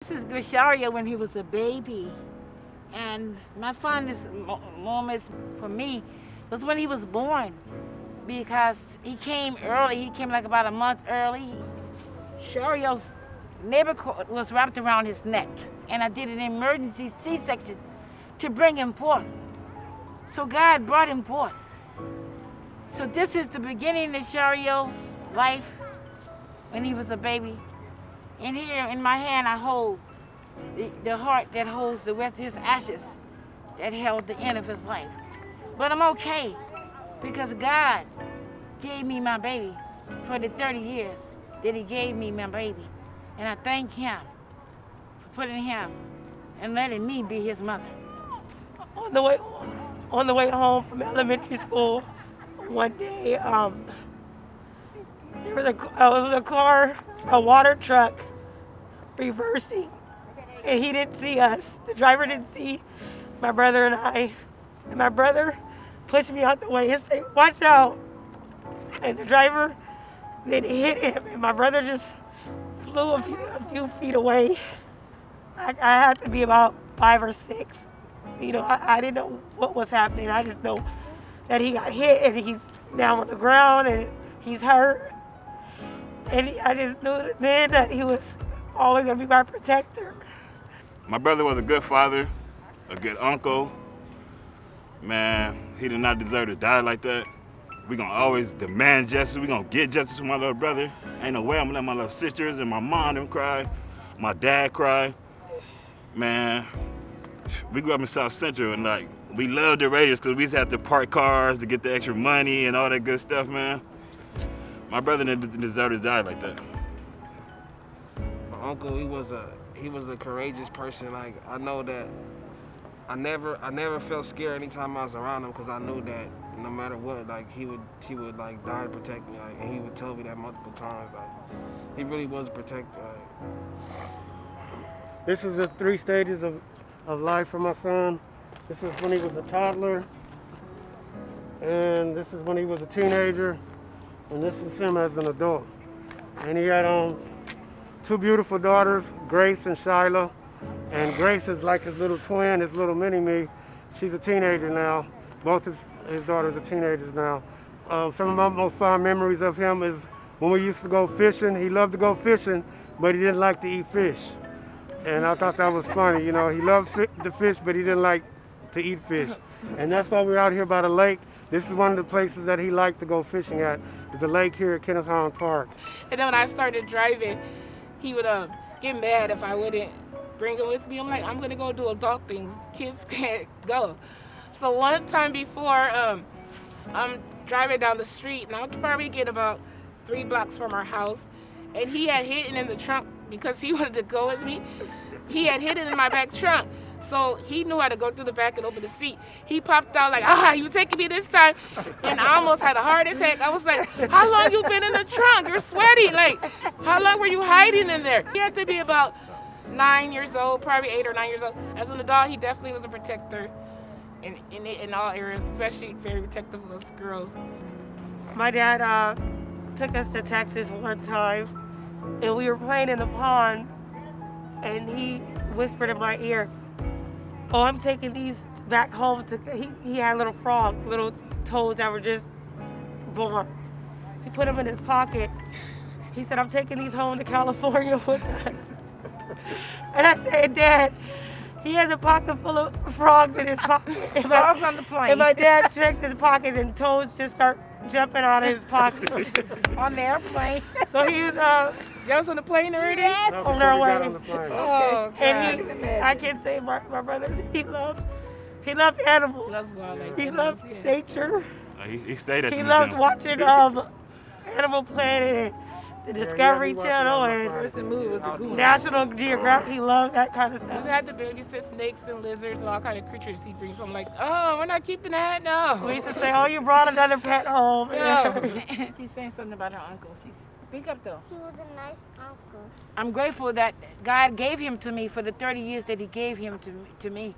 This is Grechario when he was a baby. And my fondest moments for me was when he was born because he came early. He came like about a month early. Shario's neighbor cord was wrapped around his neck, and I did an emergency C-section to bring him forth. So God brought him forth. So this is the beginning of Shario's life when he was a baby. And here in my hand I hold the heart that holds the rest of his ashes that held the end of his life. But I'm okay because God gave me my baby for the 30 years that he gave me my baby. And I thank him for putting him and letting me be his mother. On the way home from elementary school, one day, there was a car, a water truck, reversing, and he didn't see us. The driver didn't see my brother and I, and my brother pushed me out the way and said, "Watch out!" And the driver then hit him, and my brother just flew a few feet away. I had to be about 5 or 6. You know, I didn't know what was happening. I just know that he got hit and he's down on the ground and he's hurt. And I just knew then that he was always going to be my protector. My brother was a good father, a good uncle. Man, he did not deserve to die like that. We gonna always demand justice. We gonna get justice for my little brother. Ain't no way I'm gonna let my little sisters and my mom them cry, my dad cry. Man, we grew up in South Central and like, we loved the Raiders because we used to have to park cars to get the extra money and all that good stuff, man. My brother didn't deserve to die like that. My uncle, he was a courageous person. Like, I know that I never felt scared anytime I was around him because I knew that no matter what, like he would like die to protect me. Like, and he would tell me that multiple times. Like, he really was a protector. Like. This is the 3 stages of life for my son. This is when he was a toddler, and this is when he was a teenager, and this is him as an adult. And he had 2 beautiful daughters, Grace and Shyla. And Grace is like his little twin, his little mini-me. She's a teenager now. Both his daughters are teenagers now. Some of my most fond memories of him is when we used to go fishing. He loved to go fishing, but he didn't like to eat fish. And I thought that was funny. You know, he loved the fish, but he didn't like to eat fish. And that's why we're out here by the lake. This is one of the places that he liked to go fishing at. There's a lake here at Kenneth Hahn Park. And then when I started driving, he would get mad if I wouldn't bring him with me. I'm like, I'm gonna go do adult things. Kids can't go. So one time before, I'm driving down the street, and I would probably get about 3 blocks from our house, and he had hidden in the trunk because he wanted to go with me. He had hidden in my back trunk. So he knew how to go through the back and open the seat. He popped out like, you taking me this time? And I almost had a heart attack. I was like, how long you been in the trunk? You're sweating. Like, how long were you hiding in there? He had to be about 9 years old, probably 8 or 9 years old. As an adult, he definitely was a protector in all areas, especially very protective of us girls. My dad took us to Texas one time, and we were playing in the pond, and he whispered in my ear, "Oh, I'm taking these back home to," he had little frogs, little toads that were just born. He put them in his pocket. He said, "I'm taking these home to California with us." And I said, "Dad, he has a pocket full of frogs in his pocket." Frogs on the plane. And my dad checked his pockets and toads just start jumping out of his pockets. On the airplane. So he was Y'all was on the plane already? No, on before our we way. got on the plane. Oh, And I can say my brother, he loved animals. Loves wildlife. He loved Yeah. nature. He stayed at He the loved museum. watching Animal Planet and the Discovery he watched Channel it on the and plane. First move was the goose. National Geographic. He loved that kind of We stuff. had to babysit snakes and lizards and all kind of creatures he brings. I'm like, oh, we're not keeping that, no. We used to say, "Oh, you brought another pet home." No. She's saying something about her uncle. Speak up though. He was a nice uncle. I'm grateful that God gave him to me for the 30 years that he gave him to me.